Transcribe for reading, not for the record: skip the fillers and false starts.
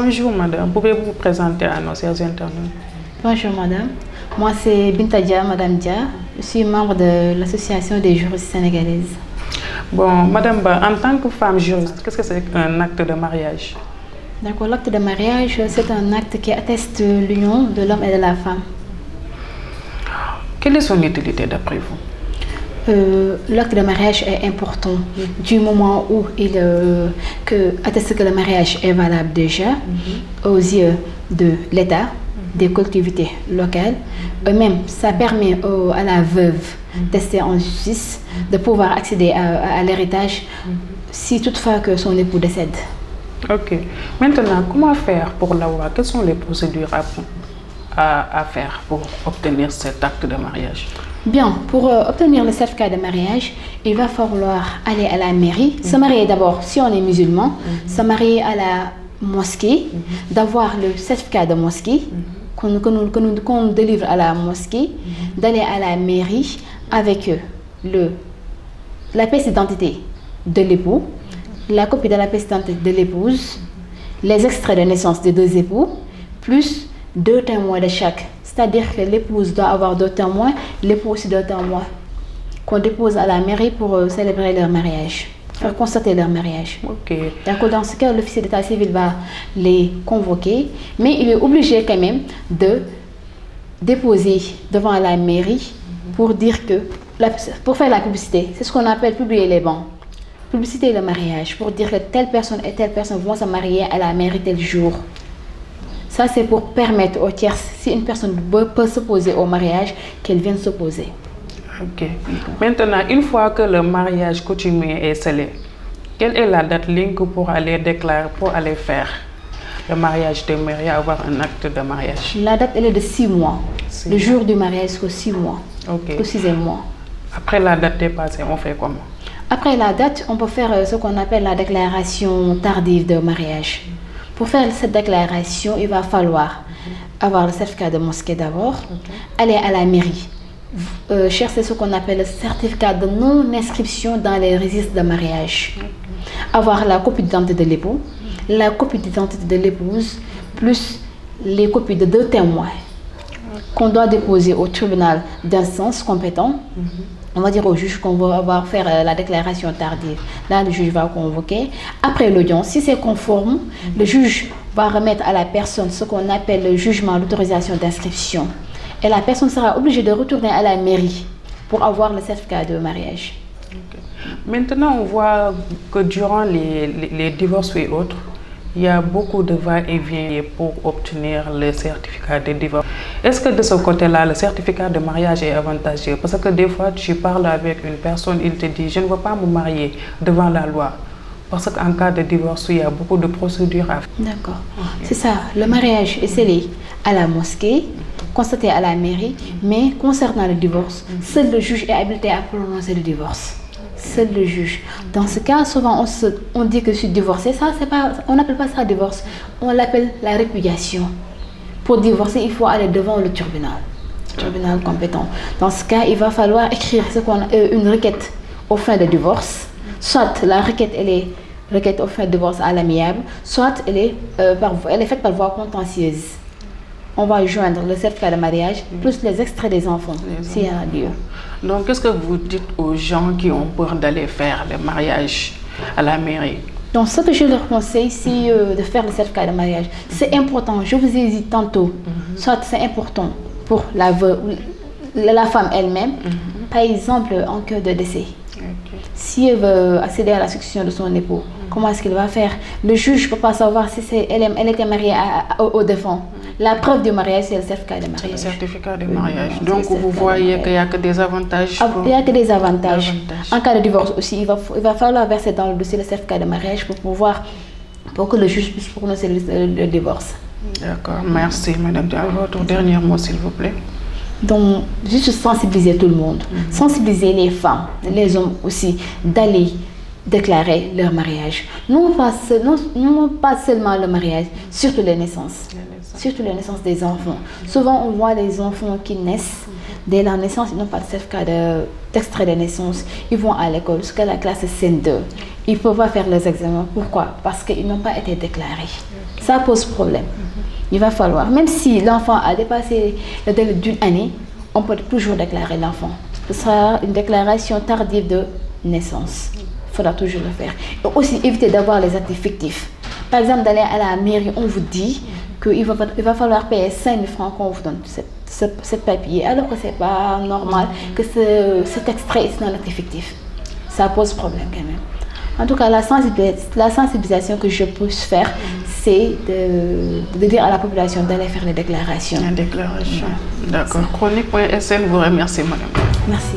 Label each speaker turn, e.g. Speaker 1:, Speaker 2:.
Speaker 1: Bonjour madame, pouvez-vous vous présenter à nos chers internautes?
Speaker 2: Bonjour madame, moi c'est Binta Dia, madame Dia, je suis membre de l'association des juristes sénégalaises.
Speaker 1: Bon, madame Ba, en tant que femme juriste, qu'est-ce que c'est qu'un acte de mariage?
Speaker 2: D'accord, l'acte de mariage, c'est un acte qui atteste l'union de l'homme et de la femme.
Speaker 1: Quelle est son utilité d'après vous?
Speaker 2: L'acte de mariage est important du moment où il atteste que le mariage est valable déjà aux yeux de l'État, des collectivités locales. Même ça permet à la veuve d'être en justice, de pouvoir accéder à l'héritage si toutefois que son époux décède.
Speaker 1: Ok. Maintenant, comment faire pour l'avoir? Quelles sont les procédures à faire pour obtenir cet acte de mariage?
Speaker 2: Bien, pour obtenir le certificat de mariage, il va falloir aller à la mairie, se marier d'abord, si on est musulman, se marier à la mosquée, d'avoir le certificat de mosquée qu'on délivre à la mosquée, d'aller à la mairie avec la pièce d'identité de l'époux, la copie de la pièce d'identité de l'épouse, les extraits de naissance des deux époux, plus 2 témoins de chaque. C'est-à-dire que l'épouse doit avoir 2 témoins, l'époux aussi 2 témoins, qu'on dépose à la mairie pour célébrer leur mariage, pour constater leur mariage.
Speaker 1: Okay.
Speaker 2: Donc dans ce cas, l'officier d'état civil va les convoquer, mais il est obligé quand même de déposer devant la mairie pour dire que, pour faire la publicité, c'est ce qu'on appelle publier les bans. Publicité le mariage, pour dire que telle personne et telle personne vont se marier à la mairie tel jour. Ça, c'est pour permettre aux tiers, si une personne peut s'opposer au mariage, qu'elle vienne s'opposer.
Speaker 1: Ok. Maintenant, une fois que le mariage coutumier est scellé, quelle est la date limite pour aller déclarer, pour aller faire le mariage de mairie, avoir un acte de mariage?
Speaker 2: La date, elle est de 6 mois. Le jour du mariage, c'est 6 mois.
Speaker 1: Ok.
Speaker 2: Au 6e mois.
Speaker 1: Après la date dépassée, on fait comment?
Speaker 2: Après la date, on peut faire ce qu'on appelle la déclaration tardive de mariage. Pour faire cette déclaration, il va falloir avoir le certificat de mosquée d'abord, aller à la mairie, chercher ce qu'on appelle le certificat de non-inscription dans les registres de mariage, avoir la copie d'identité de l'époux, la copie d'identité de l'épouse, plus les copies de 2 témoins qu'on doit déposer au tribunal d'instance compétent. On va dire au juge qu'on va faire la déclaration tardive. Là, le juge va convoquer. Après l'audience, si c'est conforme, le juge va remettre à la personne ce qu'on appelle le jugement d'autorisation d'inscription. Et la personne sera obligée de retourner à la mairie pour avoir le certificat de mariage.
Speaker 1: Okay. Maintenant, on voit que durant les divorces et autres, il y a beaucoup de va-et-vient pour obtenir le certificat de divorce. Est-ce que de ce côté-là, le certificat de mariage est avantageux? Parce que des fois, tu parles avec une personne, il te dit « je ne veux pas me marier devant la loi ». Parce qu'en cas de divorce, il y a beaucoup de procédures à faire.
Speaker 2: D'accord. C'est ça. Le mariage est scellé à la mosquée, constaté à la mairie, mais concernant le divorce, seul le juge est habilité à prononcer le divorce. Seul le juge. Dans ce cas, souvent on dit que je suis divorcée. Ça, on n'appelle pas ça divorce. On l'appelle la répudiation. Pour divorcer, il faut aller devant le tribunal compétent. Dans ce cas, il va falloir écrire une requête aux fins de divorce. Soit la requête, elle est requête aux fins de divorce à l'amiable, soit elle est faite par voie contentieuse. On va joindre le certificat de mariage plus les extraits des enfants, s'il y a lieu.
Speaker 1: Donc, qu'est-ce que vous dites aux gens qui ont peur d'aller faire le mariage à la mairie?
Speaker 2: Donc, ce que je leur conseille, c'est de faire le certificat de mariage. C'est important, je vous ai dit tantôt, soit c'est important pour la femme elle-même, par exemple en cas de décès. Si elle veut accéder à la succession de son époux, comment est-ce qu'il va faire? Le juge ne peut pas savoir si elle était mariée au défunt. La preuve du mariage, c'est le certificat de mariage.
Speaker 1: Le certificat de mariage. Donc, vous voyez qu'il n'y a que des avantages.
Speaker 2: Il n'y a que des avantages. En cas de divorce aussi, il va falloir verser dans le dossier le certificat de mariage pour que le juge puisse prononcer le divorce.
Speaker 1: D'accord. Merci, madame. Votre dernier mot, s'il vous plaît.
Speaker 2: Donc, juste sensibiliser tout le monde. Sensibiliser les femmes, les hommes aussi, d'aller déclarer leur mariage. Non pas seulement le mariage, surtout les naissances. Surtout les naissances des enfants. Souvent, on voit les enfants qui naissent. Dès la naissance, ils n'ont pas de certificat d'extrait de naissance. Ils vont à l'école jusqu'à la classe CN2. ils ne peuvent pas faire les examens. Pourquoi? Parce qu'ils n'ont pas été déclarés. Ça pose problème. Il va falloir, même si l'enfant a dépassé le délai d'une année, on peut toujours déclarer l'enfant. Ce sera une déclaration tardive de naissance. Il faudra toujours le faire. Et aussi éviter d'avoir les actes fictifs. Par exemple, d'aller à la mairie, on vous dit qu'il va falloir payer 5 000 francs qu'on vous donne ce papier, alors que ce n'est pas normal que cet extrait est un acte fictif. Ça pose problème quand même. En tout cas, la sensibilisation que je peux faire, c'est de dire à la population d'aller faire les déclarations.
Speaker 1: La déclaration. D'accord. Chronique.sn vous remercie, madame.
Speaker 2: Merci.